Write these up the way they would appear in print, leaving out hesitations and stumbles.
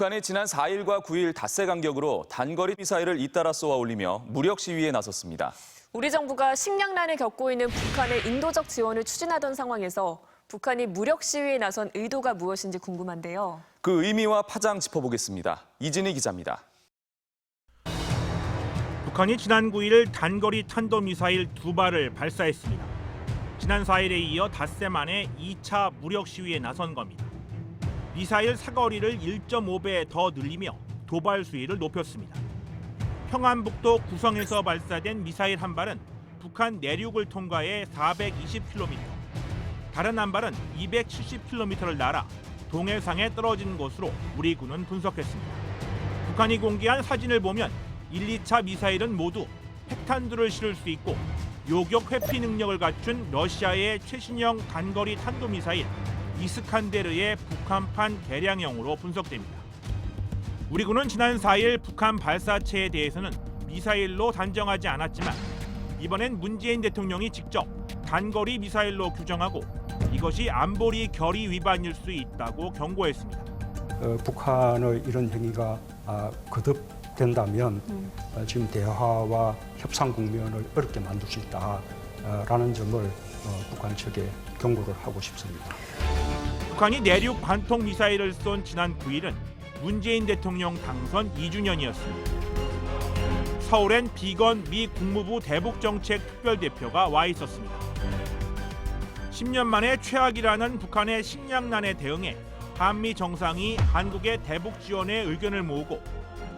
북한이 지난 4일과 9일 닷새 간격으로 단거리 미사일을 잇따라 쏘아 올리며 무력 시위에 나섰습니다. 우리 정부가 식량난을 겪고 있는 북한의 인도적 지원을 추진하던 상황에서 북한이 무력 시위에 나선 의도가 무엇인지 궁금한데요. 그 의미와 파장 짚어보겠습니다. 이진희 기자입니다. 북한이 지난 9일 단거리 탄도미사일 2발을 발사했습니다. 지난 4일에 이어 닷새 만에 2차 무력 시위에 나선 겁니다. 미사일 사거리를 1.5배 더 늘리며 도발 수위를 높였습니다. 평안북도 구성에서 발사된 미사일 한 발은 북한 내륙을 통과해 420km, 다른 한 발은 270km를 날아 동해상에 떨어진 것으로 우리 군은 분석했습니다. 북한이 공개한 사진을 보면 1, 2차 미사일은 모두 핵탄두를 실을 수 있고 요격 회피 능력을 갖춘 러시아의 최신형 단거리 탄도미사일 이스칸데르의 북한판 개량형으로 분석됩니다. 우리 군은 지난 4일 북한 발사체에 대해서는 미사일로 단정하지 않았지만 이번엔 문재인 대통령이 직접 단거리 미사일로 규정하고 이것이 안보리 결의 위반일 수 있다고 경고했습니다. 북한의 이런 행위가 거듭된다면 지금 대화와 협상 국면을 어렵게 만들 수 있다라는 점을 북한 측에 경고를 하고 싶습니다. 북한이 내륙 관통 미사일을 쏜 지난 9일은 문재인 대통령 당선 2주년이었습니다. 서울엔 비건 미 국무부 대북정책 특별대표가 와 있었습니다. 10년 만에 최악이라는 북한의 식량난에 대응해 한미 정상이 한국의 대북 지원에 의견을 모으고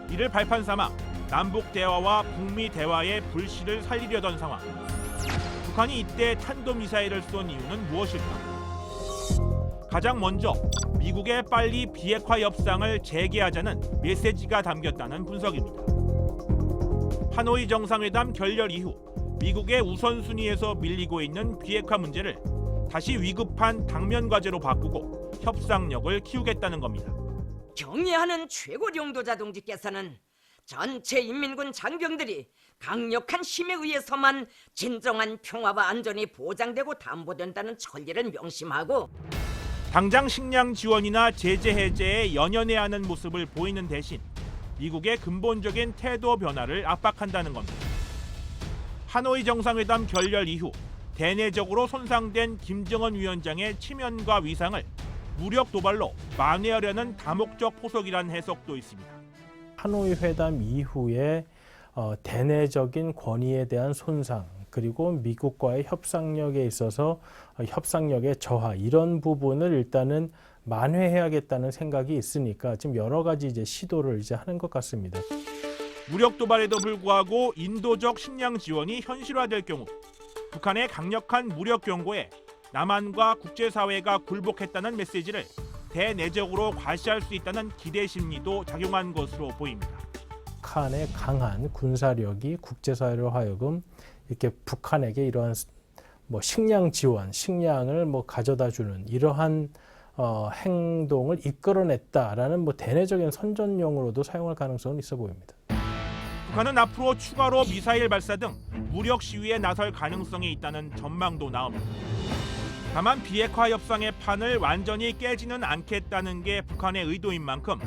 이를 발판 삼아 남북 대화와 북미 대화의 불씨를 살리려던 상황. 북한이 이때 탄도미사일을 쏜 이유는 무엇일까? 가장 먼저 미국에 빨리 비핵화 협상을 재개하자는 메시지가 담겼다는 분석입니다. 하노이 정상회담 결렬 이후 미국의 우선순위에서 밀리고 있는 비핵화 문제를 다시 위급한 당면 과제로 바꾸고 협상력을 키우겠다는 겁니다. 경의하는 최고령도자 동지께서는 전체 인민군 장병들이 강력한 힘에 의해서만 진정한 평화와 안전이 보장되고 담보된다는 천리를 명심하고 당장 식량 지원이나 제재 해제에 연연해야 하는 모습을 보이는 대신 미국의 근본적인 태도 변화를 압박한다는 겁니다. 하노이 정상회담 결렬 이후 대내적으로 손상된 김정은 위원장의 체면과 위상을 무력 도발로 만회하려는 다목적 포석이라는 해석도 있습니다. 하노이 회담 이후에 대내적인 권위에 대한 손상 그리고 미국과의 협상력에 있어서 협상력의 저하 이런 부분을 일단은 만회해야겠다는 생각이 있으니까 지금 여러 가지 이제 시도를 이제 하는 것 같습니다. 무력 도발에도 불구하고 인도적 식량 지원이 현실화될 경우 북한의 강력한 무력 경고에 남한과 국제사회가 굴복했다는 메시지를 대내적으로 과시할 수 있다는 기대 심리도 작용한 것으로 보입니다. 북한의 강한 군사력이 국제사회로 하여금 이렇게 북한에게 이러한 식량 지원, 식량을 가져다주는 이러한 행동을 이끌어냈다라는 대내적인 선전용으로도 사용할 가능성은 있어 보입니다. 북한은 앞으로 추가로 미사일 발사 등 무력 시위에 나설 가능성이 있다는 전망도 나옵니다. 다만 비핵화 협상의 판을 완전히 깨지는 않겠다는 게 북한의 의도인 만큼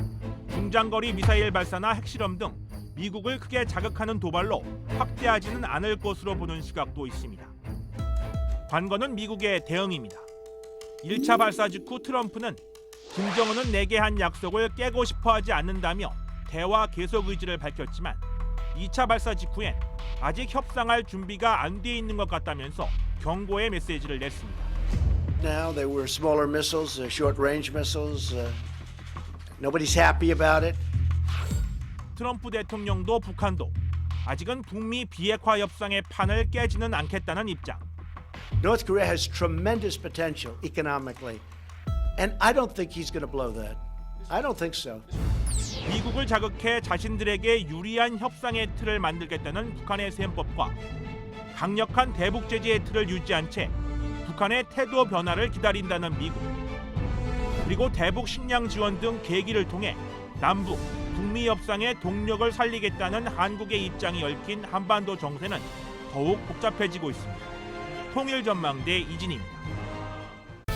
중장거리 미사일 발사나 핵실험 등 미국을 크게 자극하는 도발로 확대하지는 않을 것으로 보는 시각도 있습니다. 관건은 미국의 대응입니다. 1차 발사 직후 트럼프는 김정은은 내게 한 약속을 깨고 싶어하지 않는다며 대화 계속 의지를 밝혔지만 2차 발사 직후엔 아직 협상할 준비가 안 돼 있는 것 같다면서 경고의 메시지를 냈습니다. Now they were smaller missiles, short-range missiles. Nobody's happy about it. 트럼프 대통령도 북한도 아직은 북미 비핵화 협상의 판을 깨지는 않겠다는 입장. North Korea has tremendous potential economically, and I don't think he's going to blow that. I don't think so. 미국을 자극해 자신들에게 유리한 협상의 틀을 만들겠다는 북한의 셈법과 강력한 대북 제재의 틀을 유지한 채 북한의 태도 변화를 기다린다는 미국. 그리고 대북 식량 지원 등 계기를 통해 남북, 북미 협상의 동력을 살리겠다는 한국의 입장이 얽힌 한반도 정세는 더욱 복잡해지고 있습니다. 통일전망대 이진희입니다.